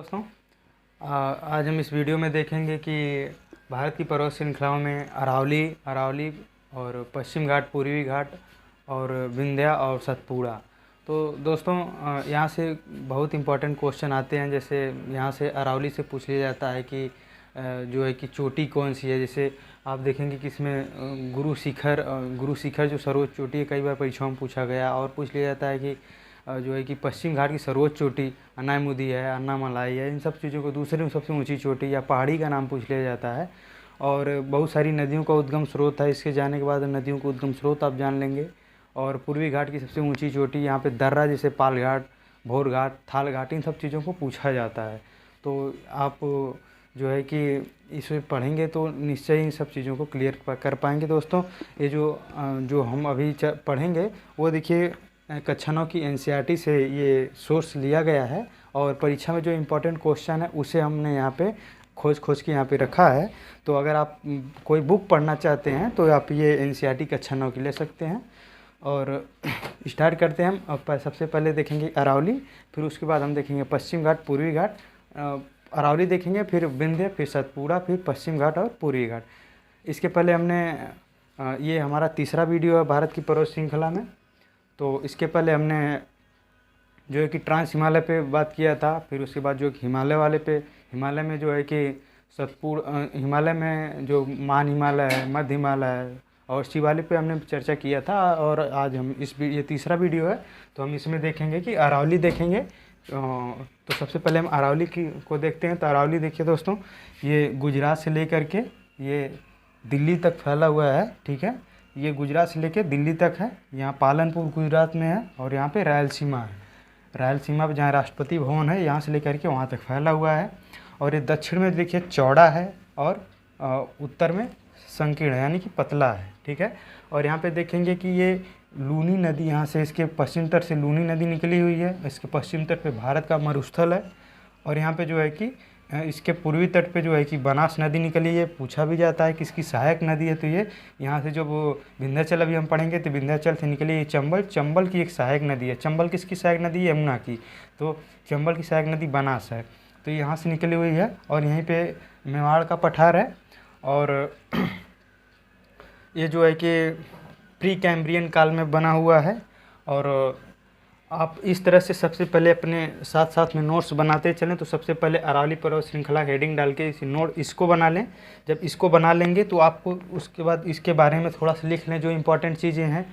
दोस्तों, आज हम इस वीडियो में देखेंगे कि भारत की पर्वत श्रृंखलाओं में अरावली और पश्चिम घाट, पूर्वी घाट और विंध्या और सतपुड़ा। तो दोस्तों, यहाँ से बहुत इम्पोर्टेंट क्वेश्चन आते हैं। जैसे यहाँ से अरावली से पूछ लिया जाता है कि जो है कि चोटी कौन सी है। जैसे आप देखेंगे कि इसमें गुरु शिखर जो सर्वोच्च चोटी है, कई बार परीक्षाओं में पूछा गया। और पूछ लिया जाता है कि जो है कि पश्चिम घाट की सर्वोच्च चोटी अनायमुदी है, अन्नामलाई है। इन सब चीज़ों को दूसरे में सबसे ऊंची चोटी या पहाड़ी का नाम पूछ लिया जाता है। और बहुत सारी नदियों का उद्गम स्रोत है। इसके जाने के बाद नदियों का उद्गम स्रोत आप जान लेंगे। और पूर्वी घाट की सबसे ऊंची चोटी यहाँ पे दर्रा, जैसे पाल घाट, भोर घाट, थाल घाट, इन सब चीज़ों को पूछा जाता है। तो आप जो है कि इसे पढ़ेंगे तो निश्चय इन सब चीज़ों को क्लियर कर पाएंगे। दोस्तों, ये जो हम अभी पढ़ेंगे वो देखिए कक्षा 9 की एनसीईआरटी से ये सोर्स लिया गया है। और परीक्षा में जो इम्पोर्टेंट क्वेश्चन है उसे हमने यहाँ पे खोज के यहाँ पे रखा है। तो अगर आप कोई बुक पढ़ना चाहते हैं तो आप ये एनसीईआरटी कक्षा 9 की ले सकते हैं। और स्टार्ट करते हैं हम। अब सबसे पहले देखेंगे अरावली, फिर उसके बाद हम देखेंगे पश्चिम घाट, पूर्वी घाट। अरावली देखेंगे, फिर विंध्य, फिर सतपुड़ा, फिर पश्चिम घाट और पूर्वी घाट। इसके पहले हमने ये हमारा तीसरा वीडियो है भारत की पर्वत श्रृंखला में। तो इसके पहले हमने जो है कि ट्रांस हिमालय पे बात किया था। फिर उसके बाद जो हिमालय वाले पे, हिमालय में जो है कि हिमालय में जो मान हिमालय है, मध्य हिमालय है और शिवालिक पे हमने चर्चा किया था। और आज हम ये तीसरा वीडियो है, तो हम इसमें देखेंगे कि अरावली देखेंगे। तो सबसे पहले हम अरावली को देखते हैं। तो अरावली देखिए दोस्तों, ये गुजरात से लेकर के ये दिल्ली तक फैला हुआ है। ठीक है, ये गुजरात से लेकर दिल्ली तक है। यहाँ पालनपुर गुजरात में है और यहाँ पे रायलसीमा है। रायलसीमा पे जहाँ राष्ट्रपति भवन है, यहाँ से लेकर के वहाँ तक फैला हुआ है। और ये दक्षिण में देखिए चौड़ा है और उत्तर में संकीर्ण है, यानी कि पतला है। ठीक है, और यहाँ पे देखेंगे कि ये लूनी नदी, यहाँ से इसके पश्चिम तट से लूनी नदी निकली हुई है। इसके पश्चिम तट पे भारत का मरुस्थल है। और यहाँ पे जो है कि इसके पूर्वी तट पे जो है कि बनास नदी निकली है। पूछा भी जाता है कि इसकी सहायक नदी है। तो ये यहाँ से जो विंध्याचल अभी हम पढ़ेंगे, तो विंध्याचल से निकली ये चंबल की एक सहायक नदी है। चंबल किसकी सहायक नदी है? यमुना की। तो चंबल की सहायक नदी बनास है, तो यहाँ से निकली हुई है। और यहीं पे मेवाड़ का पठार है। और ये जो है कि प्री कैम्ब्रियन काल में बना हुआ है। और आप इस तरह से सबसे पहले अपने साथ साथ में नोट्स बनाते चलें। तो सबसे पहले अरावली पर्वत श्रृंखला हेडिंग डाल के इसको बना लें। जब इसको बना लेंगे तो आपको उसके बाद इसके बारे में थोड़ा सा लिख लें, जो इम्पोर्टेंट चीज़ें हैं।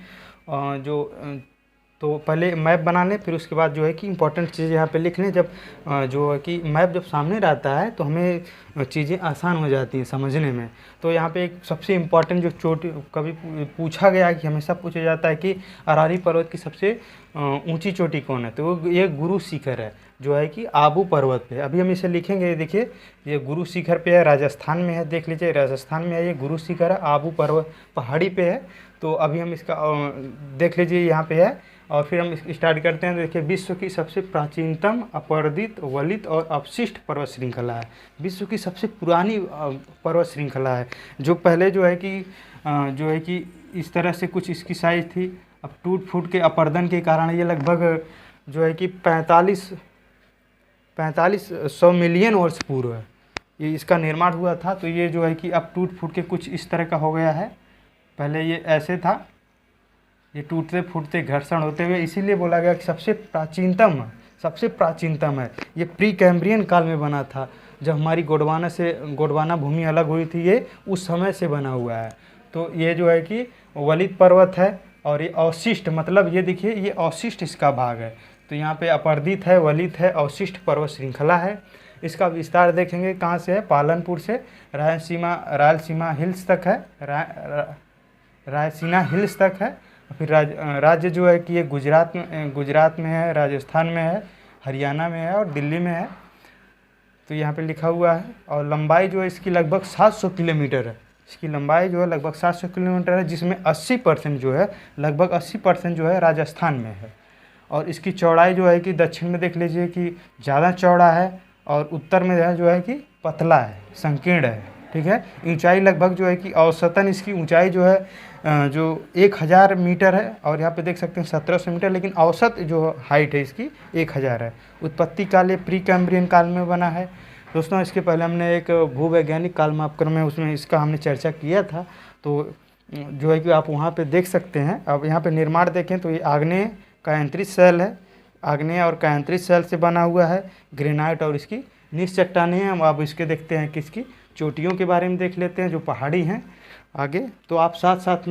तो पहले मैप बना लें, फिर उसके बाद जो है कि इम्पोर्टेंट चीज़ें यहाँ पे लिख लें। जब जो है कि मैप जब सामने रहता है तो हमें चीज़ें आसान हो जाती हैं समझने में। तो यहाँ पे एक सबसे इम्पोर्टेंट जो चोटी कभी पूछा गया कि हमेशा पूछा जाता है कि अरावली पर्वत की सबसे ऊंची चोटी कौन है? तो ये गुरु शिखर है, जो है कि आबू पर्वत पे। अभी हम इसे लिखेंगे। देखिए, ये गुरु शिखर पे है, राजस्थान में है। देख लीजिए, राजस्थान में है ये गुरु शिखर है, आबू पर्वत पहाड़ी पे है। तो अभी हम इसका देख लीजिए, यहाँ पे है। और फिर हम स्टार्ट करते हैं। देखिए, विश्व की सबसे प्राचीनतम, अपरदित, वलित और अवशिष्ट पर्वत श्रृंखला है। विश्व की सबसे पुरानी पर्वत श्रृंखला है, जो पहले जो है कि इस तरह से कुछ इसकी साइज थी। अब टूट फूट के अपर्दन के कारण ये लगभग जो है कि 4500 मिलियन वर्ष पूर्व ये इसका निर्माण हुआ था। तो ये जो है कि अब टूट फूट के कुछ इस तरह का हो गया है। पहले ये ऐसे था, ये टूटते फूटते घर्षण होते हुए, इसीलिए बोला गया कि सबसे प्राचीनतम है। ये प्री कैम्ब्रियन काल में बना था, जब हमारी गोंडवाना भूमि अलग हुई थी। ये उस समय से बना हुआ है। तो ये जो है कि वलित पर्वत है। और ये अवशिष्ट, मतलब ये देखिए, ये अवशिष्ट इसका भाग है। तो यहाँ पे अपरदित है, वलित है, अवशिष्ट पर्वत श्रृंखला है। इसका विस्तार देखेंगे कहाँ से है? पालनपुर से रायलसीमा हिल्स तक है, रायसीना हिल्स तक है। फिर राज्य जो है कि ये गुजरात में है, राजस्थान में है, हरियाणा में है और दिल्ली में है। तो यहाँ पे लिखा हुआ है। और लंबाई जो है इसकी लगभग 700 किलोमीटर है। इसकी लंबाई जो है लगभग 700 किलोमीटर है, जिसमें 80% जो है, लगभग 80% जो है राजस्थान में है। और इसकी चौड़ाई जो है कि दक्षिण में देख लीजिए कि ज़्यादा चौड़ा है, और उत्तर में जो है कि पतला है, संकीर्ण है। ठीक है। ऊंचाई लगभग जो है कि औसतन इसकी ऊंचाई जो है जो 1000 मीटर है, और यहाँ पे देख सकते हैं 1700 मीटर, लेकिन औसत जो हाइट है इसकी 1000 है। उत्पत्ति काल ये प्री कैम्ब्रियन काल में बना है। दोस्तों इसके पहले हमने एक भूवैज्ञानिक काल मापक्रम है उसमें इसका हमने चर्चा किया था, तो जो है कि आप वहाँ पे देख सकते हैं। अब यहाँ पे निर्माण देखें तो ये आग्नेय कायांतरित शैल है, आग्नेय और कायांतरित शैल से बना हुआ है, ग्रेनाइट और इसकी नीच चट्टानें हैं। हम अब इसके देखते हैं कि इसकी चोटियों के बारे में देख लेते हैं जो पहाड़ी हैं आगे। तो आप साथ साथ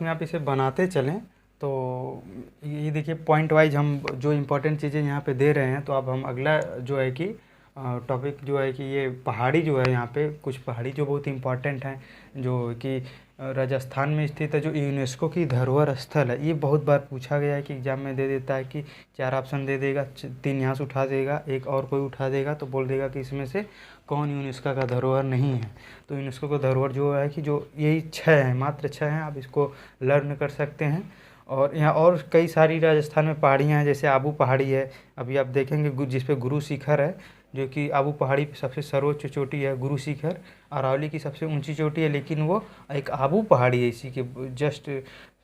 में आप इसे बनाते चलें। तो ये देखिए पॉइंट वाइज हम जो इम्पोर्टेंट चीज़ें यहाँ पे दे रहे हैं। तो अब हम अगला जो है कि टॉपिक जो है कि ये पहाड़ी जो है, यहाँ पे कुछ पहाड़ी जो बहुत इम्पोर्टेंट हैं, जो कि राजस्थान में स्थित है, जो यूनेस्को की धरोहर स्थल है। ये बहुत बार पूछा गया है कि एग्जाम में दे देता है कि 4 ऑप्शन दे देगा, 3 यहाँ से उठा देगा, एक और कोई उठा देगा, तो बोल देगा कि इसमें से कौन यूनेस्को का धरोहर नहीं है। तो यूनेस्को का धरोहर जो है कि जो यही 6 हैं, मात्र 6 हैं, आप इसको लर्न कर सकते हैं। और यहाँ और कई सारी राजस्थान में पहाड़ियाँ हैं, जैसे आबू पहाड़ी है, अभी आप देखेंगे जिस पे गुरु शिखर है, जो कि आबू पहाड़ी पे सबसे सर्वोच्च चोटी है गुरु शिखर। अरावली की सबसे ऊंची चोटी है, लेकिन वो एक आबू पहाड़ी है, इसी के जस्ट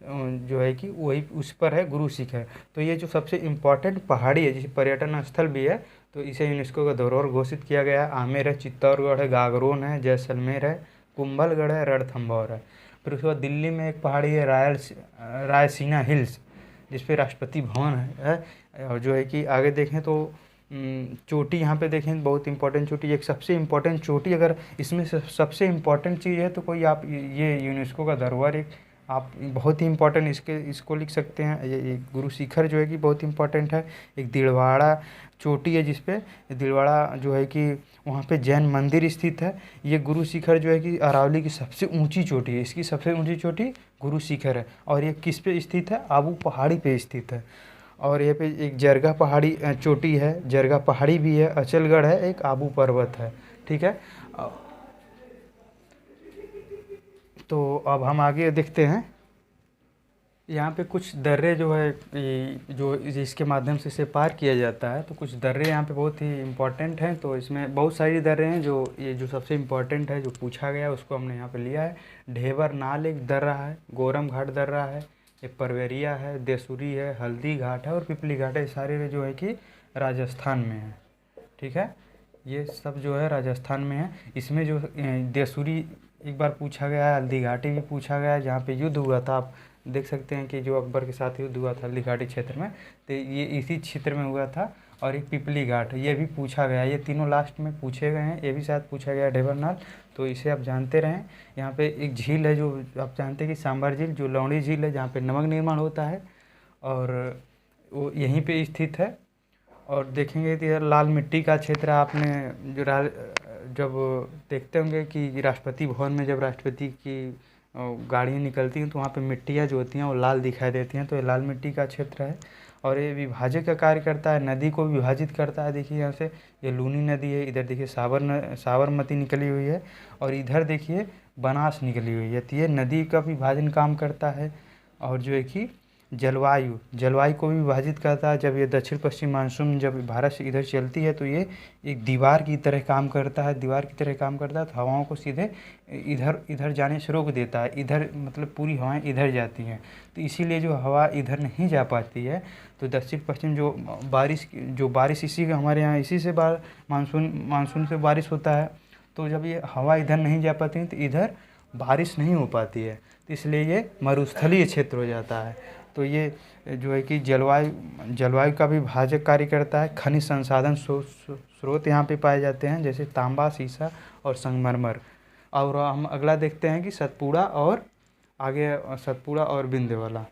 जो है कि वही उस पर है गुरु शिखर। तो ये जो सबसे इम्पोर्टेंट पहाड़ी है, जिसे पर्यटन स्थल भी है, तो इसे यूनेस्को का धरोहर घोषित किया गया है। आमेर है, चित्तौड़गढ़ है, गागरोन है, जैसलमेर है, कुंभलगढ़ है, रणथंभौर है। फिर उसके बाद दिल्ली में एक पहाड़ी है रायसीना हिल्स, जिसपे राष्ट्रपति भवन है। और जो है कि आगे देखें तो चोटी यहाँ पे देखें, बहुत इंपॉर्टेंट चोटी, एक सबसे इम्पोर्टेंट चोटी, अगर इसमें सबसे इम्पोर्टेंट चीज़ है तो कोई आप ये यूनेस्को का धरोहर एक आप बहुत ही इम्पोर्टेंट इसको लिख सकते हैं। ये गुरु शिखर जो है कि बहुत इम्पोर्टेंट है। एक दिलवाड़ा चोटी है, जिसपे दिलवाड़ा जो है कि वहाँ पे जैन मंदिर स्थित है। ये गुरु शिखर जो है कि अरावली की सबसे ऊंची चोटी है, इसकी सबसे ऊंची चोटी गुरु शिखर है। और ये किस पे स्थित है? आबू पहाड़ी पे स्थित है। और यहाँ पे एक जरगा पहाड़ी चोटी है, जरगा पहाड़ी भी है, अचलगढ़ है, एक आबू पर्वत है। ठीक है, तो अब हम आगे देखते हैं। यहाँ पे कुछ दर्रे जो है जो जिसके माध्यम से इसे पार किया जाता है, तो कुछ दर्रे यहाँ पे बहुत ही इम्पोर्टेंट हैं। तो इसमें बहुत सारी दर्रे हैं, जो ये जो सबसे इम्पोर्टेंट है जो पूछा गया उसको हमने यहाँ पे लिया है। ढेबर नाल एक दर्रा है, गोरम घाट दर्रा है, एक परवेरिया है, देसुरी है, हल्दी घाट है और पिपली घाट है। सारे जो है कि राजस्थान में है। ठीक है, ये सब जो है राजस्थान में है। इसमें जो देसुरी एक बार पूछा गया है, हल्दी घाटी भी पूछा गया है, जहाँ पे युद्ध हुआ था। आप देख सकते हैं कि जो अकबर के साथ युद्ध हुआ था हल्दी घाटी क्षेत्र में, तो ये इसी क्षेत्र में हुआ था। और एक पिपली घाट, ये भी पूछा गया, ये तीनों लास्ट में पूछे गए हैं। ये भी शायद पूछा गया ढेबरनाल, तो इसे आप जानते रहें। यहाँ पे एक झील है जो आप जानते हैं कि सांभर झील, जो लौड़ी झील है, जहाँ पे नमक निर्माण होता है, और वो यहीं पे स्थित है। और देखेंगे तो यार लाल मिट्टी का क्षेत्र, आपने जो जब देखते होंगे कि राष्ट्रपति भवन में जब राष्ट्रपति की गाड़ियाँ निकलती हैं तो वहाँ पे मिट्टियाँ जो होती हैं वो लाल दिखाई देती हैं, तो ये लाल मिट्टी का क्षेत्र है। और ये विभाजक का कार्य करता है, नदी को विभाजित करता है। देखिए यहाँ से ये लूनी नदी है, इधर देखिए साबरमती निकली हुई है, और इधर देखिए बनास निकली हुई है। तो ये नदी का विभाजन काम करता है। और जो है कि जलवायु को भी विभाजित करता है। जब ये दक्षिण पश्चिम मानसून जब भारत से इधर चलती है तो ये एक दीवार की तरह काम करता है, तो हवाओं को सीधे इधर जाने से रोक देता है। इधर मतलब पूरी हवाएं इधर जाती हैं, तो इसीलिए जो हवा इधर नहीं जा पाती है। तो दक्षिण पश्चिम जो बारिश इसी का हमारे यहाँ इसी से मानसून से बारिश होता है। तो जब ये हवा इधर नहीं जा पाती तो इधर बारिश नहीं हो पाती है, तो इसलिए ये मरुस्थलीय क्षेत्र हो जाता है। तो ये जो है कि जलवायु का भी भाजक कार्य करता है। खनिज संसाधन स्रोत यहाँ पे पाए जाते हैं, जैसे तांबा, सीसा और संगमरमर। और हम अगला देखते हैं कि सतपुड़ा और विंध्य वाला।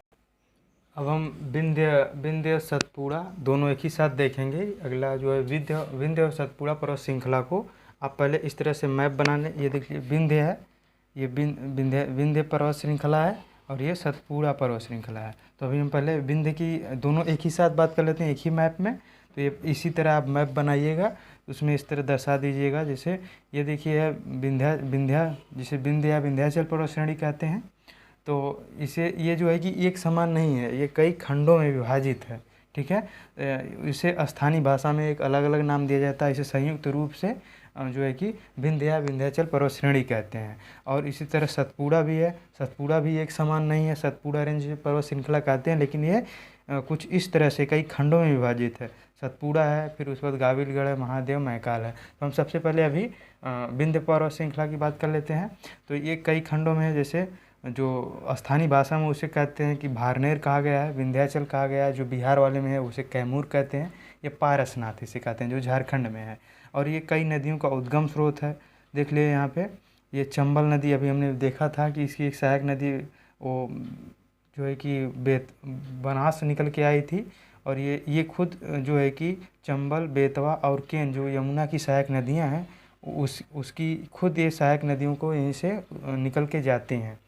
अब हम विंध्य सतपुड़ा दोनों एक ही साथ देखेंगे। अगला जो है विंध्य और सतपुड़ा पर्वत श्रृंखला को आप पहले इस तरह से मैप बना लें। ये देखिए विंध्य है, ये विंध्य पर्वत श्रृंखला है, और ये सतपुड़ा पर्वत श्रृंखला है। तो अभी हम पहले विंध्य की दोनों एक ही साथ बात कर लेते हैं, एक ही मैप में। तो ये इसी तरह आप मैप बनाइएगा, उसमें इस तरह दर्शा दीजिएगा। जैसे ये देखिए है जिसे विंध्य या विंध्याचल पर्वत श्रेणी कहते हैं। तो इसे ये जो है कि एक समान नहीं है, ये कई खंडों में विभाजित है। ठीक है, इसे स्थानीय भाषा में एक अलग अलग नाम दिया जाता है। इसे संयुक्त रूप से जो है कि विंध्याचल पर्वत श्रेणी कहते हैं। और इसी तरह सतपुड़ा भी है। सतपुड़ा भी एक समान नहीं है, सतपुड़ा रेंज पर्वत श्रृंखला कहते हैं, लेकिन ये कुछ इस तरह से कई खंडों में विभाजित है। सतपुड़ा है, फिर उसके बाद गाविलगढ़ है, महादेव, महाकाल है। तो हम सबसे पहले अभी विंध्य पर्वत श्रृंखला की बात कर लेते हैं। तो ये कई खंडों में है, जैसे जो स्थानीय भाषा में उसे कहते हैं कि भारनेर कहा गया है, विंध्याचल कहा गया है, जो बिहार वाले में है उसे कैमूर कहते हैं, ये पारसनाथ इसे कहते हैं जो झारखंड में है। और ये कई नदियों का उद्गम स्रोत है। देख लिए यहाँ पे ये चंबल नदी अभी हमने देखा था कि इसकी एक सहायक नदी वो जो है कि बनास से निकल के आई थी। और ये खुद जो है कि चंबल, बेतवा और केन जो यमुना की सहायक नदियाँ हैं उसकी खुद ये सहायक नदियों को यहीं से निकल के जाती हैं।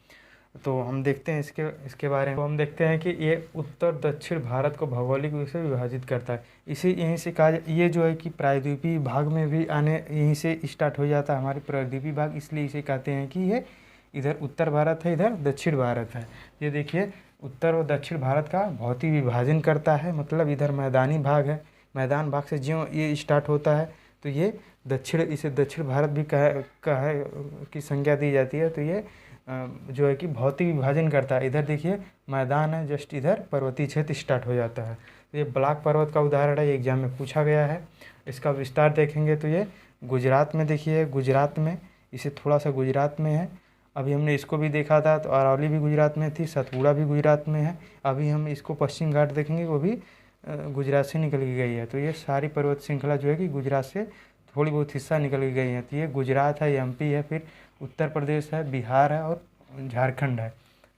तो हम देखते हैं इसके बारे में। तो हम देखते हैं कि ये उत्तर दक्षिण भारत को भौगोलिक रूप से विभाजित करता है। इसे यहीं से कहा ये जो है कि प्रायद्वीपीय भाग में भी आने यहीं से स्टार्ट हो जाता है हमारे प्रायद्वीपीय भाग, इसलिए इसे कहते हैं कि ये इधर उत्तर भारत है, इधर दक्षिण भारत है। ये देखिए उत्तर और दक्षिण भारत का बहुत ही विभाजन करता है, मतलब इधर मैदानी भाग है, मैदान भाग से ज्यों ये स्टार्ट होता है तो ये इसे दक्षिण भारत भी कहा की संज्ञा दी जाती है। तो ये जो है कि भौतिक विभाजन करता है। इधर देखिए मैदान है, जस्ट इधर पर्वतीय क्षेत्र स्टार्ट हो जाता है। तो ये ब्लाक पर्वत का उदाहरण है, एग्जाम में पूछा गया है। इसका विस्तार देखेंगे तो ये गुजरात में, देखिए गुजरात में, इसे थोड़ा सा गुजरात में है। अभी हमने इसको भी देखा था तो अरावली भी गुजरात में थी, सतपुड़ा भी गुजरात में है। अभी हम इसको पश्चिम घाट देखेंगे, वो भी गुजरात से निकल के गई है। तो ये सारी पर्वत श्रृंखला जो है कि गुजरात से थोड़ी बहुत हिस्सा निकल के गई है। तो ये गुजरात है, एमपी है, फिर उत्तर प्रदेश है, बिहार है और झारखंड है।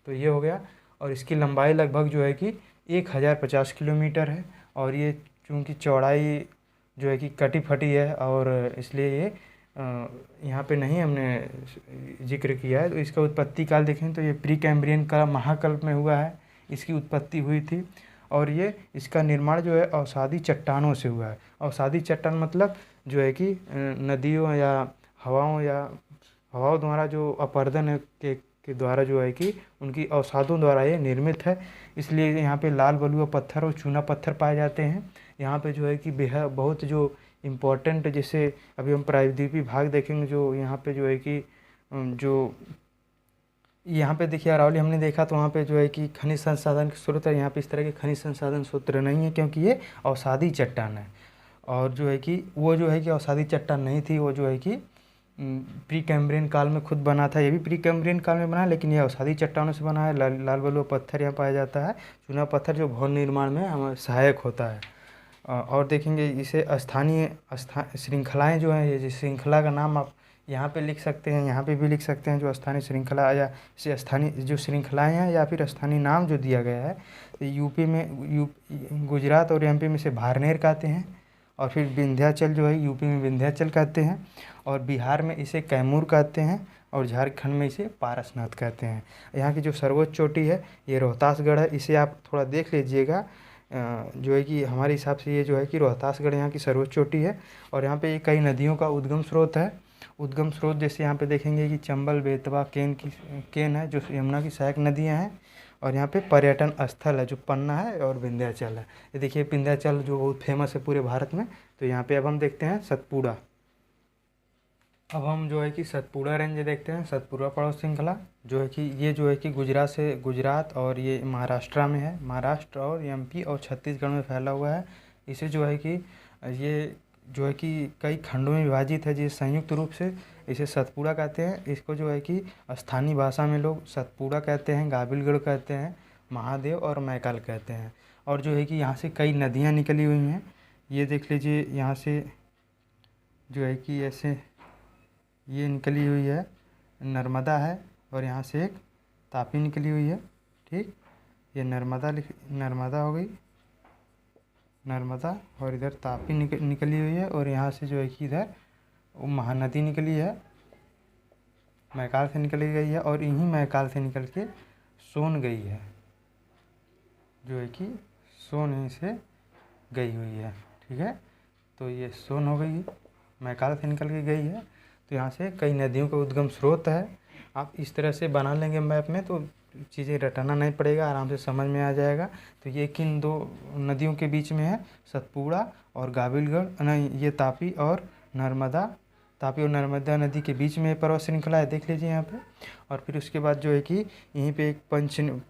तो ये हो गया। और इसकी लंबाई लगभग जो है कि 1050 किलोमीटर है। और ये चूँकि चौड़ाई जो है कि कटी फटी है और इसलिए ये यहाँ पे नहीं हमने जिक्र किया है। तो इसका उत्पत्ति काल देखें तो ये प्री कैम्ब्रियन का महाकल्प में हुआ है, इसकी उत्पत्ति हुई थी। और ये इसका निर्माण जो है अवसादी चट्टानों से हुआ है। अवसादी चट्टान मतलब जो है कि नदियों या हवाओं द्वारा जो अपरदन के द्वारा जो है कि उनकी अवसादों द्वारा ये निर्मित है। इसलिए यहाँ पे लाल बलुआ पत्थर और चूना पत्थर पाए जाते हैं। यहाँ पे जो है कि बेहद बहुत जो इम्पोर्टेंट, जैसे अभी हम प्रायद्वीपीय भाग देखेंगे, जो यहाँ पे जो है कि जो यहाँ पे देखिए अरावली हमने देखा तो वहाँ पे जो है कि खनिज संसाधन के स्रोत है। यहाँ पे इस तरह के खनिज संसाधन स्रोत नहीं है क्योंकि ये अवसादी चट्टान है। और जो है कि वो जो है कि अवसादी चट्टान नहीं थी, वो जो है कि प्री कैम्ब्रियन काल में खुद बना था। ये भी प्री कैम्ब्रियन काल में बना, लेकिन ये अवसादी चट्टानों से बना है। लाल बलुआ पत्थर यहाँ पाया जाता है, चूना पत्थर जो भवन निर्माण में हमें सहायक होता है। और देखेंगे इसे स्थानीय श्रृंखलाएँ जो हैं, ये जिस श्रृंखला का नाम आप यहाँ पे लिख सकते हैं, यहाँ पे भी लिख सकते हैं, जो स्थानीय श्रृंखला या इसे स्थानीय जो श्रृंखलाएँ हैं या फिर स्थानीय नाम जो दिया गया है। तो यूपी में गुजरात और एमपी में से भारनेर कहते हैं। और फिर विंध्याचल जो है यूपी में विंध्याचल कहते हैं। और बिहार में इसे कैमूर कहते हैं। और झारखंड में इसे पारसनाथ कहते हैं। यहाँ की जो सर्वोच्च चोटी है ये रोहतासगढ़ है। इसे आप थोड़ा देख लीजिएगा, जो है कि हमारे हिसाब से ये जो है कि रोहतासगढ़ यहाँ की सर्वोच्च चोटी है। और यहाँ पे कई नदियों का उद्गम स्रोत है। उद्गम स्रोत जैसे यहाँ पे देखेंगे कि चंबल, बेतवा, केन है जो यमुना की सहायक नदियाँ हैं। और यहाँ पे पर्यटन स्थल है जो पन्ना है और विंध्याचल है। ये देखिए विंध्याचल जो बहुत फेमस है पूरे भारत में। तो यहाँ पे अब हम देखते हैं सतपुड़ा। अब हम जो है कि सतपुड़ा रेंज देखते हैं, सतपुड़ा पर्वत श्रृंखला जो है कि ये जो है कि गुजरात और ये महाराष्ट्र में है। महाराष्ट्र और एमपी और छत्तीसगढ़ में फैला हुआ है। इसे जो है कि ये जो है कि कई खंडों में विभाजित है, जिसे संयुक्त रूप से इसे सतपुड़ा कहते हैं। इसको जो है कि स्थानीय भाषा में लोग सतपुड़ा कहते हैं, गाविलगढ़ कहते हैं, महादेव और महाकाल कहते हैं। और जो है कि यहाँ से कई नदियाँ निकली हुई हैं। ये देख लीजिए यहाँ से जो है कि ऐसे ये निकली हुई है, नर्मदा है। और यहाँ से एक तापी निकली हुई है, ठीक। ये नर्मदा हो गई, नर्मदा। और इधर तापी निकली हुई है। और यहाँ से जो है कि इधर महानदी निकली है, महाकाल से निकली गई है। और इन्हीं महाकाल से निकल के सोन गई है, जो है कि सोन यहीं से गई हुई है, ठीक है। तो ये सोन हो गई, महाकाल से निकल के गई है। तो यहाँ से कई नदियों का उद्गम स्रोत है। आप इस तरह से बना लेंगे मैप में तो चीज़ें रटाना नहीं पड़ेगा, आराम से समझ में आ जाएगा। तो ये किन दो नदियों के बीच में है, सतपुड़ा और गाविलगढ़, नहीं ये तापी और नर्मदा, तापी और नर्मदा नदी के बीच में पर्वत श्रृंखला है, देख लीजिए यहाँ पे। और फिर उसके बाद जो है कि यहीं पे एक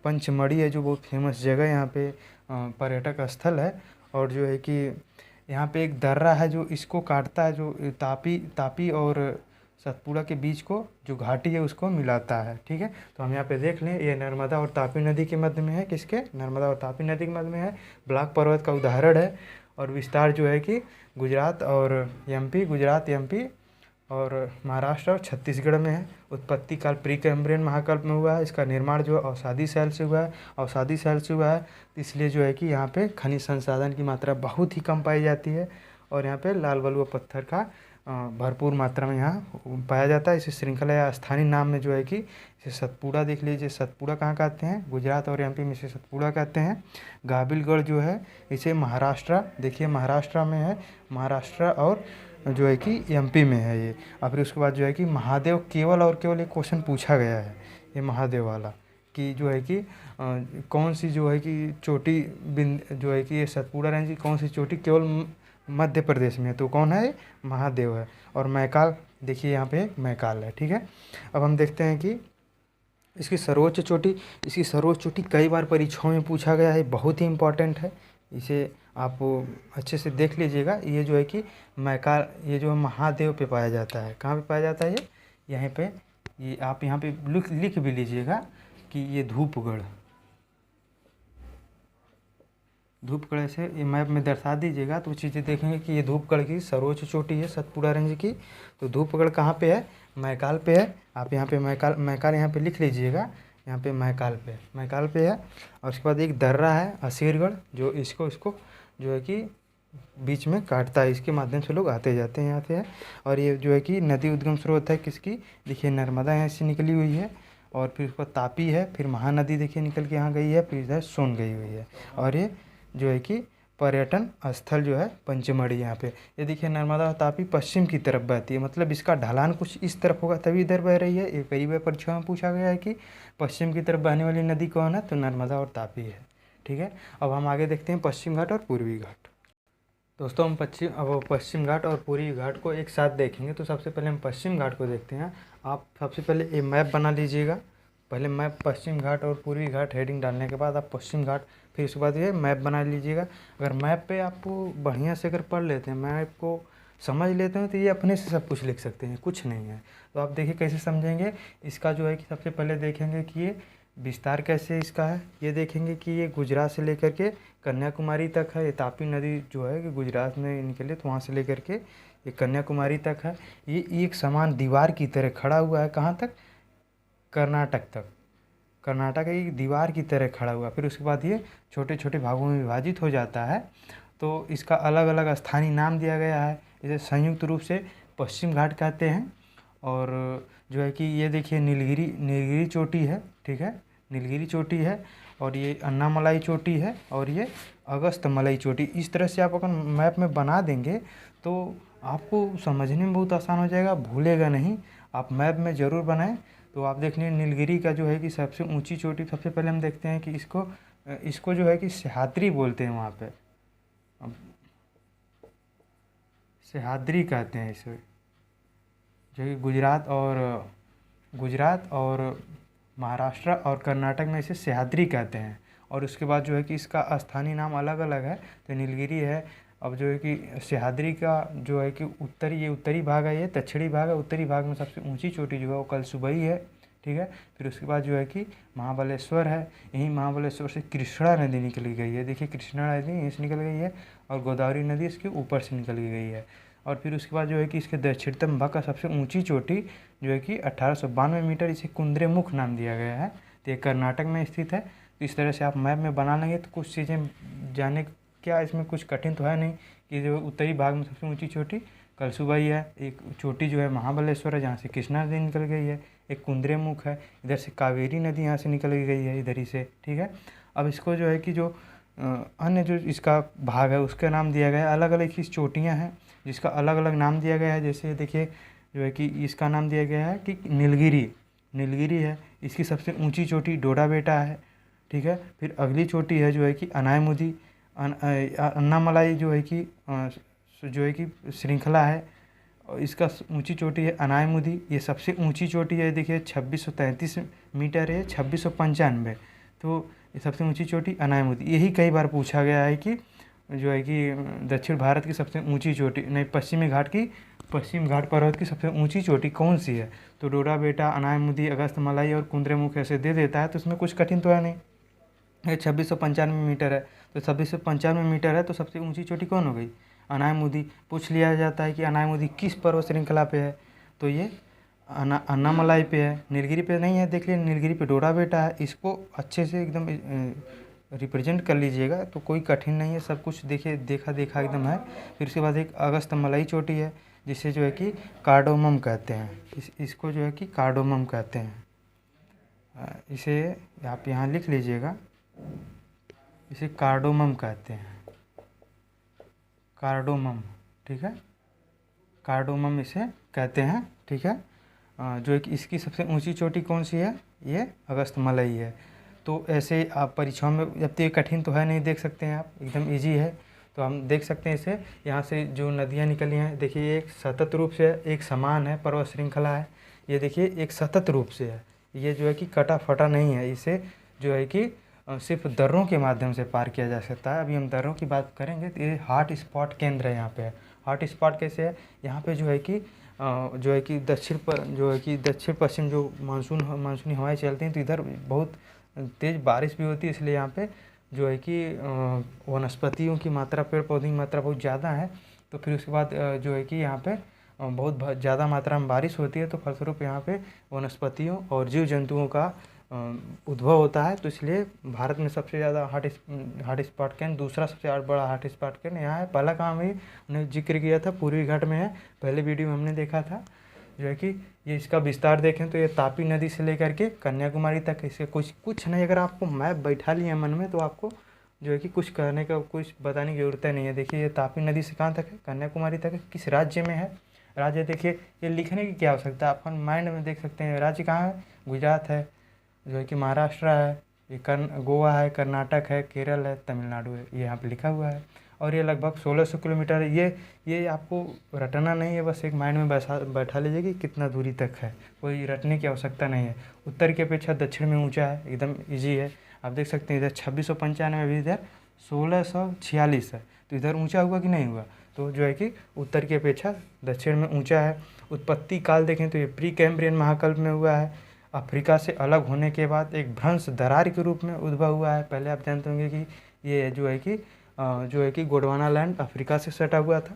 पंचमढ़ी है, जो बहुत फेमस जगह यहाँ पे पर्यटक स्थल है। और जो है कि यहाँ पे एक दर्रा है जो इसको काटता है, जो तापी और सतपुड़ा के बीच को जो घाटी है उसको मिलाता है, ठीक है। तो हम यहाँ पे देख लें, ये नर्मदा और तापी नदी के मध्य में है, किसके, नर्मदा और तापी नदी के मध्य में है। ब्लैक पर्वत का उदाहरण है। और विस्तार जो है कि गुजरात एमपी और महाराष्ट्र और छत्तीसगढ़ में है। उत्पत्ति काल प्री कैम्ब्रियन महाकल्प में हुआ है। इसका निर्माण जो है अवसादी शैल से हुआ है। तो इसलिए जो है कि यहाँ पे खनिज संसाधन की मात्रा बहुत ही कम पाई जाती है। और यहाँ पे लाल बलुआ पत्थर का भरपूर मात्रा में यहाँ पाया जाता है। इसे श्रृंखला या स्थानीय नाम में जो है कि इसे सतपुड़ा देख लीजिए। सतपुड़ा कहाँ कहते हैं, गुजरात और एमपी में इसे सतपुड़ा कहते हैं। गाबिलगढ़ जो है इसे महाराष्ट्र, देखिए महाराष्ट्र में है, महाराष्ट्र और जो है कि एमपी में है ये। और फिर उसके बाद जो है कि महादेव केवल एक क्वेश्चन पूछा गया है ये महादेव वाला, कि जो है कि कौन सी जो है कि चोटी जो है कि ये सतपुड़ा रेंज की कौन सी चोटी केवल मध्य प्रदेश में है, तो कौन है, महादेव है। और मैकाल, देखिए यहाँ पे मैकाल है, ठीक है। अब हम देखते हैं कि इसकी सर्वोच्च चोटी कई बार परीक्षाओं में पूछा गया है, बहुत ही इम्पोर्टेंट है। इसे आप अच्छे से देख लीजिएगा। ये जो है कि मैकाल, ये जो महादेव पे पाया जाता है, कहाँ पे पाया जाता है ये, यहाँ पे, ये आप यहाँ पे लिख भी लीजिएगा कि ये धूपगढ़ से ये मैप में दर्शा दीजिएगा, तो चीज़ें देखेंगे कि ये धूपगढ़ की सर्वोच्च चोटी है सतपुड़ा रेंज की। तो धूपगढ़ कहाँ पे है, मैकाल पे है। आप यहाँ पे मैकाल यहाँ पे लिख लीजिएगा, यहाँ पे मैकाल पे है। और उसके बाद एक दर्रा है असीरगढ़, जो इसको जो है कि बीच में काटता है, इसके माध्यम से लोग आते जाते हैं, यहाँ से है। और ये जो है कि नदी उद्गम स्रोत है किसकी, देखिए नर्मदा यहाँ से निकली हुई है। और फिर उसका तापी है, फिर महानदी देखिए निकल के यहाँ गई है, फिर इधर सोन गई हुई है। और ये जो है कि पर्यटन स्थल जो है पंचमढ़ी, यहाँ पे ये देखिए नर्मदा और तापी पश्चिम की तरफ बहती है, मतलब इसका ढलान कुछ इस तरफ होगा तभी इधर बह रही है। ये कई बार परीक्षा में पूछा गया है कि पश्चिम की तरफ बहने वाली नदी कौन है, तो नर्मदा और तापी है, ठीक है। अब हम आगे देखते हैं पश्चिम घाट और पूर्वी घाट। दोस्तों हम पश्चिम घाट और पूर्वी घाट को एक साथ देखेंगे। तो सबसे पहले हम पश्चिम घाट को देखते हैं। आप सबसे पहले ये मैप बना लीजिएगा, पहले मैप पश्चिम घाट और पूर्वी घाट हेडिंग डालने के बाद आप पश्चिम घाट, फिर उसके बाद ये मैप बना लीजिएगा। अगर मैप पे आपको बढ़िया से अगर पढ़ लेते हैं, मैप को समझ लेते हैं, तो ये अपने से सब कुछ लिख सकते हैं, कुछ नहीं है। तो आप देखिए कैसे समझेंगे इसका, जो है कि सबसे पहले देखेंगे कि ये विस्तार कैसे इसका है। ये देखेंगे कि ये गुजरात से लेकर के कन्याकुमारी तक है। ये तापी नदी जो है कि गुजरात में निकले, तो वहाँ से लेकर के ये कन्याकुमारी तक है। ये एक समान दीवार की तरह खड़ा हुआ है, कहाँ तक, कर्नाटक तक। कर्नाटक एक दीवार की तरह खड़ा हुआ। फिर उसके बाद ये छोटे छोटे भागों में विभाजित हो जाता है। तो इसका अलग अलग स्थानीय नाम दिया गया है। इसे संयुक्त रूप से पश्चिम घाट कहते हैं। और जो है कि ये देखिए नीलगिरी चोटी है, ठीक है, नीलगिरी चोटी है। और ये अन्नामलाई चोटी है, और ये अगस्त्यमलाई चोटी। इस तरह से आप अगर मैप में बना देंगे तो आपको समझने में बहुत आसान हो जाएगा, भूलेगा नहीं। आप मैप में ज़रूर बनाएं। तो आप देख लीजिए नीलगिरी का जो है कि सबसे ऊंची चोटी, सबसे पहले हम देखते हैं कि इसको जो है कि सह्याद्री बोलते हैं वहाँ पे, सह्याद्री कहते हैं इसे, जो कि गुजरात और महाराष्ट्र और कर्नाटक में इसे सह्याद्री कहते हैं। और उसके बाद जो है कि इसका स्थानीय नाम अलग अलग है। तो नीलगिरी है। अब जो है कि सह्याद्री का जो है कि उत्तरी भाग है, ये दक्षिणी भाग है। उत्तरी भाग में सबसे ऊंची चोटी जो है वो कलसुबई है, ठीक है। फिर उसके बाद जो है कि महाबलेश्वर है। यहीं महाबलेश्वर से कृष्णा नदी निकली गई है, देखिए कृष्णा नदी यहीं से निकल गई है। और गोदावरी नदी इसके ऊपर से निकल गई है। और फिर उसके बाद जो है कि इसके दक्षिणतम भाग का सबसे ऊंची चोटी जो है कि 1892 मीटर, इसे कुंद्रेमुख नाम दिया गया है। तो ये कर्नाटक में स्थित है। तो इस तरह से आप मैप में बना लेंगे तो कुछ चीज़ें जाने, क्या इसमें कुछ कठिन तो है नहीं, कि जो उत्तरी भाग में सबसे ऊंची चोटी कलसुबई है। एक चोटी जो है महाबलेश्वर है, जहाँ से कृष्णा नदी निकल गई है। एक कुंद्रेमुख है, इधर से कावेरी नदी यहाँ से निकल गई है, इधर ही से, ठीक है। अब इसको जो है कि जो अन्य जो इसका भाग है उसका नाम दिया गया है। अलग अलग इसकी चोटियाँ हैं जिसका अलग अलग नाम दिया गया है। जैसे देखिए जो है कि इसका नाम दिया गया है कि नीलगिरी है। इसकी सबसे ऊंची चोटी डोडा बेटा है, ठीक है। फिर अगली चोटी है जो है कि अनायमुदी, अन्नामलाई जो है कि श्रृंखला है। और इसका ऊंची चोटी है अनायमुदी, ये सबसे ऊंची चोटी है, देखिए 2633 मीटर है, 2695। तो ये सबसे ऊंची चोटी अनायमुदी। यही कई बार पूछा गया है कि जो है कि दक्षिण भारत की सबसे ऊंची चोटी नहीं, पश्चिम घाट पर्वत की सबसे ऊंची चोटी कौन सी है? तो डोडा बेटा, अनायमुदी, अगस्त मलाई और कुंद्रेमुख ऐसे दे देता है, तो इसमें कुछ कठिन तो है नहीं। ये 2695 मीटर है, तो 2695 मीटर है, तो सबसे ऊंची चोटी कौन हो गई? अनायमुदी। पूछ लिया जाता है कि अनायमुदी किस पर्वत श्रृंखला पे है, तो ये अन्नामलाई पे है, नीलगिरी पे नहीं है। देख लीजिए नीलगिरी पे डोडा बेटा है, इसको अच्छे से एकदम रिप्रेजेंट कर लीजिएगा, तो कोई कठिन नहीं है, सब कुछ देखिए देखा देखा एकदम है। फिर उसके बाद एक अगस्त मलाई चोटी है, जिसे जो है कि कार्डोमम कहते हैं, इसको जो है कि कार्डोमम कहते हैं। इसे आप यहाँ लिख लीजिएगा, इसे कार्डोमम कहते हैं, कार्डोमम, ठीक है, कार्डोमम इसे कहते हैं, ठीक है। जो एक इसकी सबसे ऊंची चोटी कौन सी है? ये अगस्त मलई है। तो ऐसे आप परीक्षाओं में, जब तो ये कठिन तो है नहीं, देख सकते हैं आप, एकदम इजी है। तो हम देख सकते हैं इसे, यहाँ से जो नदियाँ निकली हैं, देखिए एक सतत रूप से है, एक समान है, पर्वत श्रृंखला है। ये देखिए एक सतत रूप से है, ये जो है कि कटा फटा नहीं है, इसे जो है कि सिर्फ दर्रों के माध्यम से पार किया जा सकता है। अभी हम दर्रों की बात करेंगे, तो ये हॉट स्पॉट केंद्र है, यहाँ पे है। हॉट स्पॉट कैसे है? यहाँ पे जो है कि दक्षिण पश्चिम जो मानसूनी हवाएं चलती हैं, तो इधर बहुत तेज़ बारिश भी होती है, इसलिए यहाँ पे जो है कि वनस्पतियों की मात्रा, पेड़ पौधों की मात्रा बहुत ज़्यादा है। तो फिर उसके बाद जो है कि यहाँ पे बहुत ज़्यादा मात्रा में बारिश होती है, तो फलस्वरूप यहाँ पे वनस्पतियों और जीव जंतुओं का उद्भव होता है। तो इसलिए भारत में सबसे ज़्यादा हॉट स्पॉट केंद्र, दूसरा सबसे बड़ा हॉट स्पॉट केंद्र यहाँ है। पहला कहाँ भी हमने जिक्र किया था, पूर्वी घाट में है, पहले वीडियो में हमने देखा था। जो है कि ये इसका विस्तार देखें तो ये तापी नदी से लेकर के कन्याकुमारी तक, इसे कुछ नहीं, अगर आपको मैप बैठा लिया मन में, तो आपको जो है कि कुछ कहने का, कुछ बताने की ज़रूरत नहीं है। देखिए ये तापी नदी से कहाँ तक है? कन्याकुमारी तक है। किस राज्य में है? राज्य देखिए, ये लिखने की क्या आवश्यकता है, अपन माइंड में देख सकते हैं। राज्य कहाँ है? गुजरात है, जो है कि महाराष्ट्र है, ये गोवा है, कर्नाटक है, केरल है, तमिलनाडु है, ये यहाँ पे लिखा हुआ है। और ये लगभग 1600 किलोमीटर है। ये आपको रटना नहीं है, बस एक माइंड में बैठा लीजिए कि कितना दूरी तक है, कोई रटने की आवश्यकता नहीं है। उत्तर की अपेक्षा दक्षिण में ऊंचा है, एकदम इजी है। आप देख सकते हैं इधर 2695 भी, इधर 1646 है, तो इधर ऊंचा हुआ कि नहीं हुआ? तो जो है कि उत्तर की अपेक्षा दक्षिण में ऊंचा है। उत्पत्ति काल देखें तो ये प्री कैम्ब्रियन महाकल्प में हुआ है। अफ्रीका से अलग होने के बाद एक भ्रंश दरार के रूप में उद्भव हुआ है। पहले आप जानते होंगे कि ये जो है कि गोंडवाना लैंड अफ्रीका से सटा हुआ था,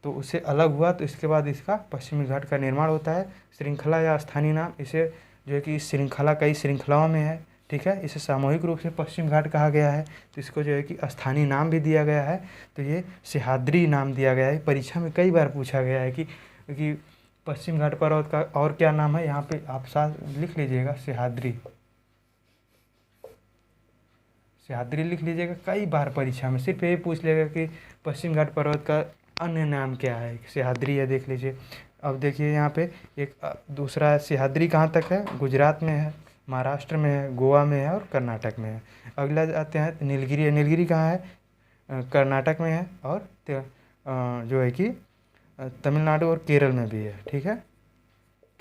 तो उससे अलग हुआ, तो इसके बाद इसका पश्चिमी घाट का निर्माण होता है। श्रृंखला या स्थानीय नाम, इसे जो है कि इस श्रृंखला कई श्रृंखलाओं में है, ठीक है। इसे सामूहिक रूप से पश्चिम घाट कहा गया है, तो इसको जो है कि स्थानीय नाम भी दिया गया है, तो ये सह्याद्री नाम दिया गया है। परीक्षा में कई बार पूछा गया है कि पश्चिम घाट पर्वत का और क्या नाम है, यहाँ पे आप साथ लिख लीजिएगा, सह्याद्री लिख लीजिएगा। कई बार परीक्षा में सिर्फ यही पूछ लेगा कि पश्चिम घाट पर्वत का अन्य नाम क्या है, सह्याद्री है, देख लीजिए। अब देखिए यहाँ पे एक दूसरा है, सह्याद्री कहाँ तक है? गुजरात में है, महाराष्ट्र में है, गोवा में है और कर्नाटक में है। अगला आते हैं नीलगिरी है। नीलगिरी कहाँ है? कर्नाटक में है, और जो है कि तमिलनाडु और केरल में भी है, ठीक है,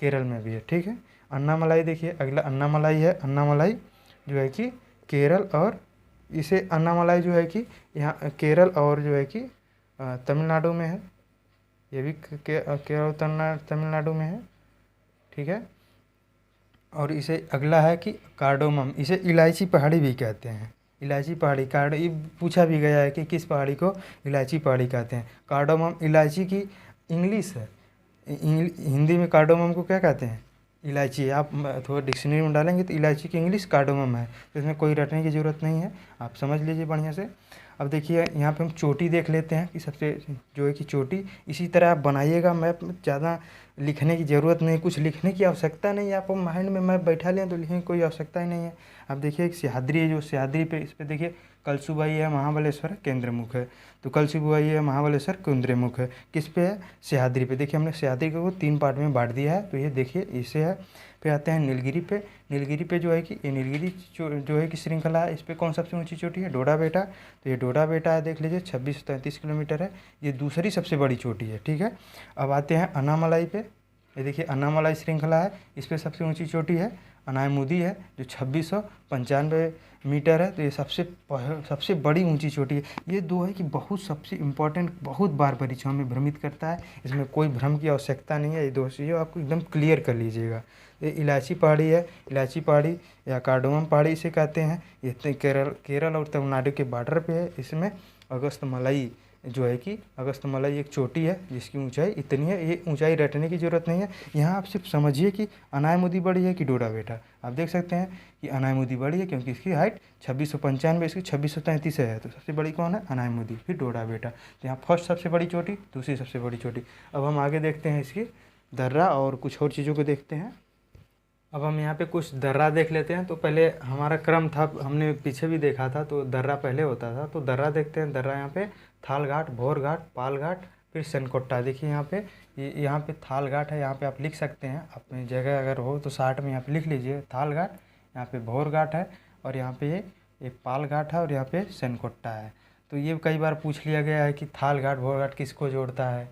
केरल में भी है, ठीक है। अन्नामलाई देखिए, अगला अन्नामलाई है। अन्नामलाई जो है कि केरल, और इसे अन्नामलाई जो है कि यहाँ केरल और जो है कि तमिलनाडु में है, ये भी केरल तमिलनाडु में है, ठीक है। और इसे अगला है कि कार्डोमम, इसे इलायची पहाड़ी भी कहते हैं। इलायची पहाड़ी, ये पूछा भी गया है कि किस पहाड़ी को इलायची पहाड़ी कहते हैं। कार्डोमम इलायची की इंग्लिश है, हिंदी में कार्डोमम को क्या कहते हैं? इलायची। आप थोड़ा डिक्शनरी में डालेंगे तो इलायची की इंग्लिश कार्डोमम है, तो इसमें कोई रटने की ज़रूरत नहीं है, आप समझ लीजिए बढ़िया से। अब देखिए यहाँ पे हम चोटी देख लेते हैं कि सबसे जो है कि चोटी, इसी तरह आप बनाइएगा मैप में, ज़्यादा लिखने की ज़रूरत नहीं, कुछ लिखने की आवश्यकता नहीं है। आप माइंड में मैप बैठा लें तो लिखने की कोई आवश्यकता ही नहीं है। अब देखिए एक सह्याद्री है, जो सह्याद्री पे, इस पर देखिए कलसुबाई है, महाबलेश्वर केंद्रमुख है, तो कलसुबाई है, महाबलेश्वर केंद्रमुख है, किस पे है? सह्याद्री पे। देखिए हमने सह्याद्री को 3 पार्ट में बांट दिया है, तो ये देखिए इसे है फिर आते हैं नीलगिरी पे। नीलगिरी पे जो है कि ये नीलगिरी जो है कि श्रृंखला है, इस पे कौन सबसे ऊंची चोटी है? डोडा बेटा। तो ये डोडा बेटा है, देख लीजिए 2633 किलोमीटर है, ये दूसरी सबसे बड़ी चोटी है। ठीक है, अब आते हैं अन्नामलाई पे। ये देखिए अन्नामलाई श्रृंखला है, इस पे सबसे ऊंची चोटी है अनायमुदी है जो 2695 मीटर है। तो ये सबसे बड़ी ऊंची चोटी है। ये दो है कि बहुत सबसे इम्पोर्टेंट, बहुत बार परीक्षाओं में भ्रमित करता है, इसमें कोई भ्रम की आवश्यकता नहीं है। ये दो चीज़ें आपको एकदम क्लियर कर लीजिएगा। ये इलायची पहाड़ी है, इलायची पहाड़ी या कार्डोमम पहाड़ी इसे कहते हैं। ये केरल और तमिलनाडु के बॉर्डर पे है। इसमें अगस्त्यमलई जो है कि अगस्त्यमलई एक चोटी है जिसकी ऊंचाई इतनी है। ये ऊंचाई रटने की ज़रूरत नहीं है, यहाँ आप सिर्फ समझिए कि अनायमुदी बड़ी है कि डोडा बेटा। आप देख सकते हैं कि अनायमुदी बड़ी है क्योंकि इसकी हाइट 2695, इसकी 2633 है। तो सबसे बड़ी कौन है? अनायमुदी, फिर डोडा बेटा। तो यहाँ फर्स्ट सबसे बड़ी चोटी, दूसरी सबसे बड़ी चोटी। अब हम आगे देखते हैं इसकी दर्रा और कुछ और चीज़ों को देखते हैं। अब हम यहाँ पे कुछ दर्रा देख लेते हैं। तो पहले हमारा क्रम था, हमने पीछे भी देखा था, तो दर्रा पहले होता था। तो दर्रा देखते हैं। दर्रा यहाँ पे थाल घाट, भोर घाट, पाल घाट, फिर सनकोट्टा। देखिए यहाँ पे यहाँ पे थाल घाट है, यहाँ पे आप लिख सकते हैं अपनी जगह अगर हो तो 60 में यहाँ पे लिख लीजिए थाल घाट। यहाँ पे भोर घाट है और यहाँ पे ये पाल घाट है और यहाँ पे सनकोट्टा है। तो ये कई बार पूछ लिया गया है कि थाल घाट भोर घाट किसको जोड़ता है,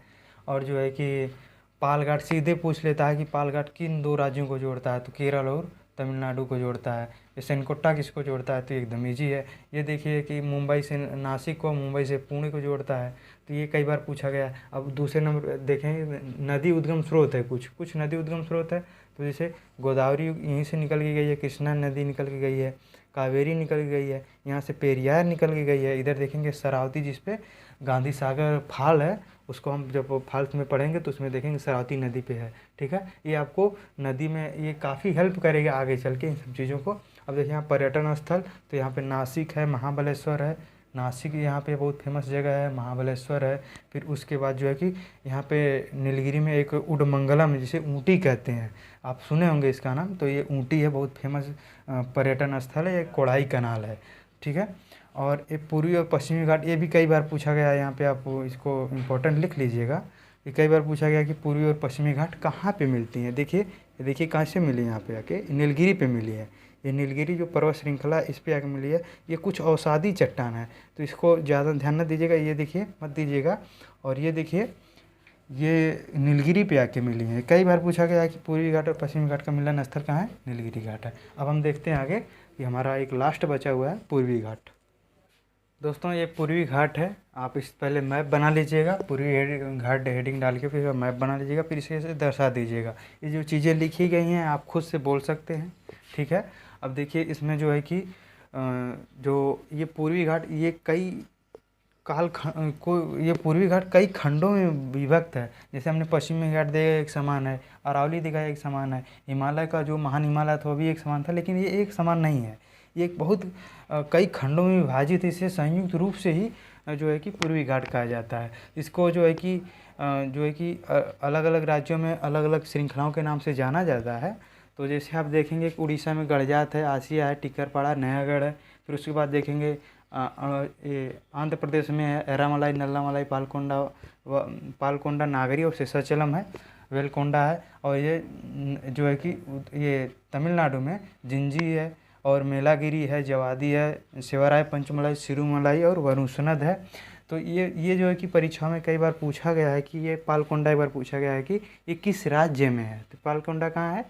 और जो है कि पाल घाट सीधे पूछ लेता है कि पाल घाट किन दो राज्यों को जोड़ता है, तो केरल और तमिलनाडु को जोड़ता है। ये सनकोट्टा किसको जोड़ता है, तो एकदम ईजी है। ये देखिए कि मुंबई से नासिक को, मुंबई से पुणे को जोड़ता है। तो ये कई बार पूछा गया है। अब दूसरे नंबर देखेंगे नदी उद्गम स्रोत है, कुछ नदी उद्गम स्रोत है। तो जैसे गोदावरी यहीं से निकल के गई है, कृष्णा नदी निकल के गई है, कावेरी निकल के गई है, यहाँ से पेरियार निकल के गई है। इधर देखेंगे शरावती, जिसपे गांधी सागर फाल है, उसको हम जब फाल्स में पढ़ेंगे तो उसमें देखेंगे शरावती नदी पे है। ठीक है, ये आपको नदी में ये काफ़ी हेल्प करेगा आगे चल के इन सब चीज़ों को। अब देखिए यहाँ पर्यटन स्थल, तो यहाँ पे नासिक है, महाबलेश्वर है। नासिक यहाँ पे बहुत फेमस जगह है, महाबलेश्वर है। फिर उसके बाद जो है कि यहाँ पे नीलगिरी में एक उडमंगलम है, जिसे ऊटी कहते हैं, आप सुने होंगे इसका नाम। तो ये ऊटी है, बहुत फेमस पर्यटन स्थल है। ये कोड़ाई कनाल है। ठीक है, और ये पूर्वी और पश्चिमी घाट, ये भी कई बार पूछा गया है। यहाँ पे आप इसको इम्पोर्टेंट लिख लीजिएगा। ये कई बार पूछा गया कि पूर्वी और पश्चिमी घाट कहाँ पे मिलती हैं। देखिए कहाँ से मिली, यहाँ पे आके नीलगिरी पे मिली है। ये नीलगिरी जो पर्वत श्रृंखला इस पे आके मिली है। ये कुछ अवसादी चट्टान है, तो इसको ज़्यादा ध्यान न दीजिएगा, ये देखिए मत दीजिएगा। और ये देखिए ये नीलगिरी पे आके मिली है। कई बार पूछा गया है कि पूर्वी घाट और पश्चिमी घाट का मिलन स्थल कहाँ है? नीलगिरी घाट है। अब हम देखते हैं आगे कि हमारा एक लास्ट बचा हुआ है पूर्वी घाट। दोस्तों ये पूर्वी घाट है, आप इस पहले मैप बना लीजिएगा, पूर्वी घाट हेडिंग डाल के फिर मैप बना लीजिएगा, फिर इसे दर्शा दीजिएगा। ये जो चीज़ें लिखी गई हैं आप खुद से बोल सकते हैं। ठीक है, अब देखिए इसमें जो है कि जो ये पूर्वी घाट, ये कई ये पूर्वी घाट कई खंडों में विभक्त है। जैसे हमने पश्चिमी घाट देखा एक समान है, अरावली देखा एक समान है, हिमालय का जो महान हिमालय था वो भी एक समान था, लेकिन ये एक समान नहीं है। ये एक बहुत कई खंडों में विभाजित, इसे संयुक्त रूप से ही जो है कि पूर्वी घाट कहा जाता है। इसको जो है कि अलग अलग राज्यों में अलग अलग श्रृंखलाओं के नाम से जाना जाता है। तो जैसे आप देखेंगे कि उड़ीसा में गड़जात है, आसिया है, टिकरपाड़ा, नयागढ़ है। फिर उसके बाद देखेंगे आंध्र प्रदेश में है एरामलाई, नल्लामलाई, पालकोंडा, नागरी और शेषाचलम है, वेलकोंडा है। और ये जो है कि ये तमिलनाडु में जिंजी है और मेलागिरी है, जवादी है, शिवराय, पंचमलाई, सिरुमलाई और वरुसनद है। तो ये जो है कि परीक्षा में कई बार पूछा गया है कि ये पालकोंडा, एक बार पूछा गया है कि ये किस राज्य में है। तो पालकोंडा कहाँ है?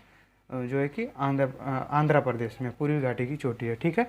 जो है कि आंध्र प्रदेश में पूर्वी घाटी की चोटी है। ठीक है,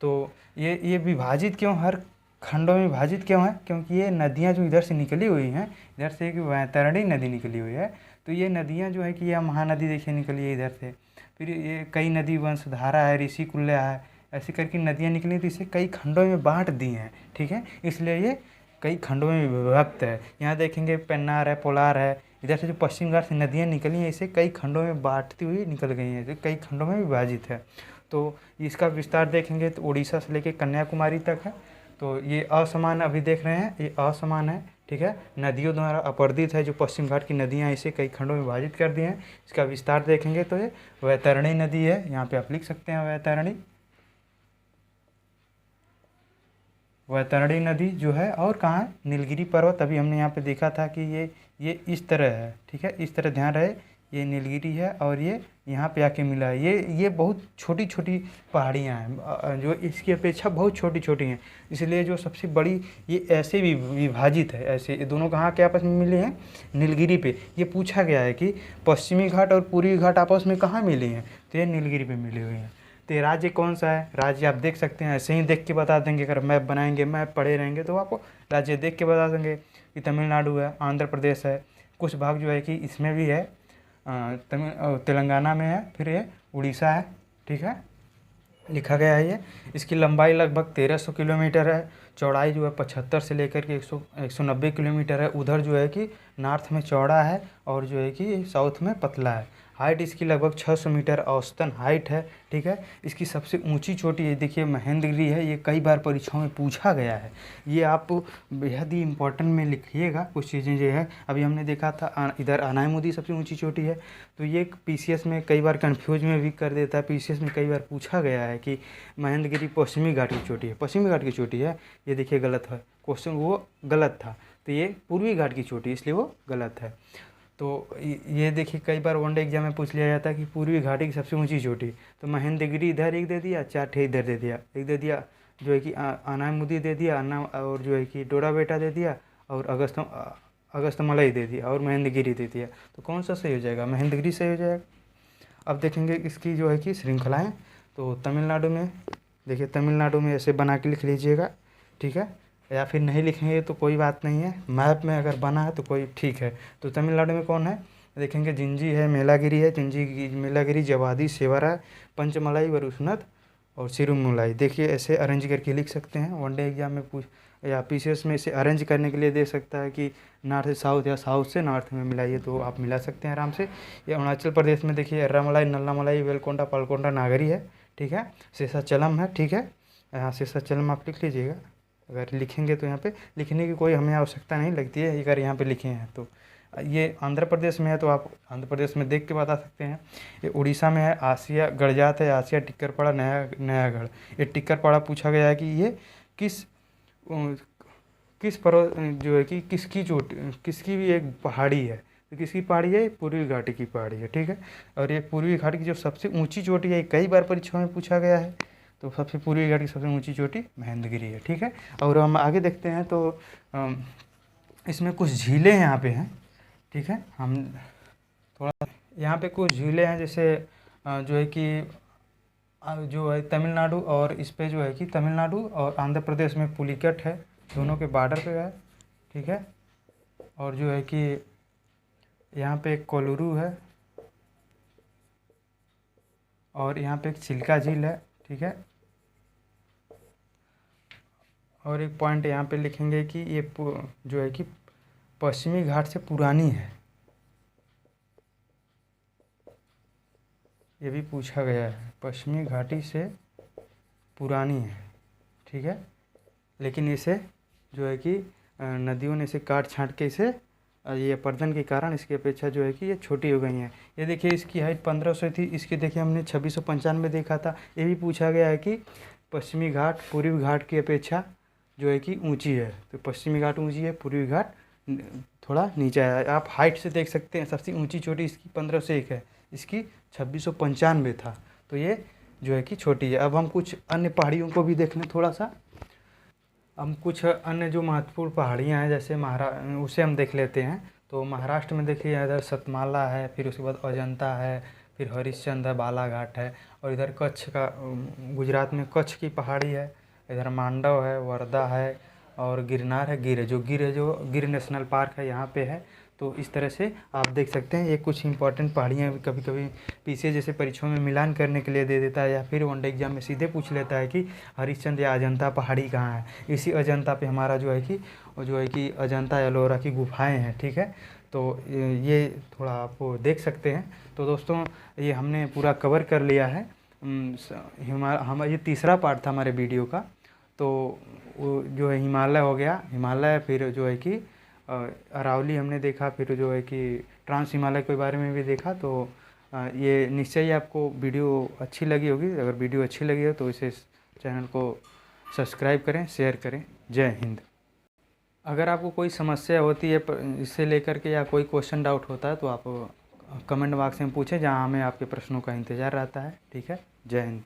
तो ये विभाजित क्यों, हर खंडों में विभाजित क्यों है? क्योंकि ये नदियाँ जो इधर से निकली हुई हैं, इधर से एक वैतरणी नदी निकली हुई है। तो ये नदियाँ जो है कि यह महानदी देखिए निकली है इधर से, फिर ये कई नदी वंशधारा है, ऋषि कुल्या है, ऐसी करके नदियाँ निकली, तो इसे कई खंडों में बांट दी हैं। ठीक है, इसलिए ये कई खंडों में विभक्त है। यहाँ देखेंगे पेन्नार है, पोलार है, इधर से जो पश्चिम घाट से नदियाँ निकली हैं इसे कई खंडों में बांटती हुई निकल गई हैं, तो कई खंडों में विभाजित है। तो इसका विस्तार देखेंगे तो उड़ीसा से लेकर कन्याकुमारी तक है। तो ये असमान अभी देख रहे हैं, ये असमान है। ठीक है, नदियों द्वारा अपर्दित है। जो पश्चिम घाट की नदियाँ इसे कई खंडों में विभाजित कर दी हैं। इसका विस्तार देखेंगे तो ये वैतरणी नदी है, यहाँ पे आप लिख सकते हैं वैतरणी। वैतरणी नदी जो है और कहाँ है? नीलगिरी पर्वत। अभी हमने यहाँ पे देखा था कि ये इस तरह है। ठीक है, इस तरह ध्यान रहे, ये नीलगिरी है और ये यहाँ पे आके मिला है। ये बहुत छोटी छोटी पहाड़ियाँ हैं जो इसकी अपेक्षा बहुत छोटी छोटी हैं, इसलिए जो सबसे बड़ी ये ऐसे भी विभाजित है। ऐसे ये दोनों कहाँ के आपस में मिले हैं? नीलगिरी पे। ये पूछा गया है कि पश्चिमी घाट और पूर्वी घाट आपस में कहाँ मिले हैं, तो ये नीलगिरी पे मिले हुए हैं। तो ये राज्य कौन सा है? राज्य आप देख सकते हैं, ऐसे ही देख के बता देंगे। अगर मैप बनाएंगे, मैप पढ़े रहेंगे तो आपको राज्य देख के बता देंगे कि तमिलनाडु है, आंध्र प्रदेश है, कुछ भाग जो है कि इसमें भी है, तेलंगाना में है, फिर ये उड़ीसा है। ठीक है, लिखा गया है ये। इसकी लंबाई लगभग 1300 किलोमीटर है, चौड़ाई जो है 75 से लेकर के 190 किलोमीटर है। उधर जो है कि नॉर्थ में चौड़ा है और जो है कि साउथ में पतला है। हाइट इसकी लगभग 600 मीटर औसतन हाइट है। ठीक है, इसकी सबसे ऊंची चोटी ये देखिए महेंद्रगिरी है। ये कई बार परीक्षाओं में पूछा गया है, ये आप बेहद ही इम्पोर्टेंट में लिखिएगा। कुछ चीज़ें जो है अभी हमने देखा था, इधर अनायमुदी सबसे ऊंची चोटी है, तो ये पीसीएस में कई बार कंफ्यूज में भी कर देता है। पीसीएस में कई बार पूछा गया है कि महेंद्रगिरी पश्चिमी घाट की चोटी है, पश्चिमी घाट की चोटी है, ये देखिए गलत है, क्वेश्चन वो गलत था। तो ये पूर्वी घाट की चोटी, इसलिए वो गलत है। तो ये देखिए कई बार वनडे एग्जाम में पूछ लिया जाता है कि पूर्वी घाटी की सबसे ऊंची चोटी, तो महेंद्रगिरी इधर एक दे दिया, 4 ठे इधर दे दिया, एक दे दिया जो है कि अनायमुदी दे दिया, और जो है कि डोराबेटा दे दिया, और अगस्तमलई दे दिया, और महेंद्रगिरी दे दिया। तो कौन सा सही हो जाएगा? महेंद्रगिरी सही हो जाएगा। अब देखेंगे इसकी जो है कि श्रृंखलाएँ। तो तमिलनाडु में देखिए, तमिलनाडु में ऐसे बना के लिख लीजिएगा। ठीक है, या फिर नहीं लिखेंगे तो कोई बात नहीं है, मैप में अगर बना है तो कोई ठीक है। तो तमिलनाडु में कौन है देखेंगे? जिंजी है, मेलागिरी है, जिंजी मेलागिरी, जवादी, सेवरा, पंचमलाई, वरुसनद और सिरुमलाई। देखिए ऐसे अरेंज करके लिख सकते हैं। वनडे एग्जाम में पूछ या पीसीएस में इसे अरेंज करने के लिए दे सकता है कि नॉर्थ से साउथ या साउथ से नॉर्थ में मिलाइए, तो आप मिला सकते हैं आराम से। ये अरुणाचल प्रदेश में देखिए एर्रामलाई, नल्लामलाई, वेलकोंडा, पालकोंडा, नागरी है। ठीक है, शेषाचलम है। ठीक है, यहाँ शेषाचलम आप लिख लीजिएगा। अगर लिखेंगे तो यहाँ पे लिखने की कोई हमें आवश्यकता नहीं लगती है, अगर यहाँ पे लिखे हैं तो। ये आंध्र प्रदेश में है तो आप आंध्र प्रदेश में देख के बता सकते हैं। ये उड़ीसा में है, आसिया गड़जात है, आसिया टिक्करपाड़ा, नयागढ़। ये टिक्करपाड़ा पूछा गया है कि ये किस किस पर्वत जो है कि किसकी चोटी, किसकी भी एक पहाड़ी है। तो किसकी पहाड़ी है? पूर्वी घाटी की पहाड़ी है। ठीक है, और ये पूर्वी घाटी की जो सबसे ऊंची चोटी है, कई बार परीक्षाओं में पूछा गया है। तो सबसे पूर्वी घाट की सबसे ऊंची चोटी महेंद्रगिरी है। ठीक है, और हम आगे देखते हैं तो इसमें कुछ झीलें यहाँ पे हैं। ठीक है, हम थोड़ा यहाँ पे कुछ झीलें हैं, जैसे जो है कि जो है तमिलनाडु, और इस पे जो है कि तमिलनाडु और आंध्र प्रदेश में पुलिकट है, दोनों के बॉर्डर पे है। ठीक है, और जो है कि यहाँ पे एक कोलुरु है, और यहाँ पे एक चिल्का झील है। ठीक है, और एक पॉइंट यहाँ पे लिखेंगे कि ये जो है कि पश्चिमी घाट से पुरानी है, ये भी पूछा गया है, पश्चिमी घाटी से पुरानी है। ठीक है, लेकिन इसे जो है कि नदियों ने इसे काट छांट के इसे ये अपरदन के कारण इसकी अपेक्षा जो है कि ये छोटी हो गई हैं। ये देखिए इसकी हाइट 1500 थी, इसकी देखिए हमने 2695 देखा था। ये भी पूछा गया है कि पश्चिमी घाट पूर्वी घाट की अपेक्षा जो है कि ऊंची है, तो पश्चिमी घाट ऊंची है, पूर्वी घाट थोड़ा नीचा है। आप हाइट से देख सकते हैं, सबसे ऊंची चोटी इसकी 1501 है, इसकी 2695 था, तो ये जो है कि छोटी है। अब हम कुछ अन्य पहाड़ियों को भी देख लें थोड़ा सा। हम कुछ अन्य जो महत्वपूर्ण पहाड़ियाँ हैं जैसे उसे हम देख लेते हैं। तो महाराष्ट्र में देखिए इधर सतमाला है, फिर उसके बाद अजंता है, फिर हरिश्चंद्र है, बालाघाट है, और इधर कच्छ का गुजरात में कच्छ की पहाड़ी है, इधर मांडव है, वर्धा है, और गिरनार है, जो गिर नेशनल पार्क है यहाँ पे है। तो इस तरह से आप देख सकते हैं, ये कुछ इंपॉर्टेंट पहाड़ियाँ कभी कभी पीसीएस जैसे परीक्षाओं में मिलान करने के लिए दे देता है, या फिर वनडे एग्जाम में सीधे पूछ लेता है कि हरिश्चंद्र या अजंता पहाड़ी कहाँ है। इसी अजंता पे हमारा जो है कि अजंता एलोरा की गुफाएँ हैं। ठीक है, तो ये थोड़ा आप देख सकते हैं। तो दोस्तों ये हमने पूरा कवर कर लिया है। हम ये तीसरा पार्ट था हमारे वीडियो का। तो वो जो है हिमालय हो गया, हिमालय, फिर जो है कि अरावली हमने देखा, फिर जो है कि ट्रांस हिमालय के बारे में भी देखा। तो ये निश्चय ही आपको वीडियो अच्छी लगी होगी। अगर वीडियो अच्छी लगी हो तो इसे चैनल को सब्सक्राइब करें, शेयर करें। जय हिंद। अगर आपको कोई समस्या होती है इससे लेकर के, या कोई क्वेश्चन डाउट होता है, तो आप कमेंट बॉक्स में पूछें, जहाँ हमें आपके प्रश्नों का इंतज़ार रहता है। ठीक है, जय हिंद।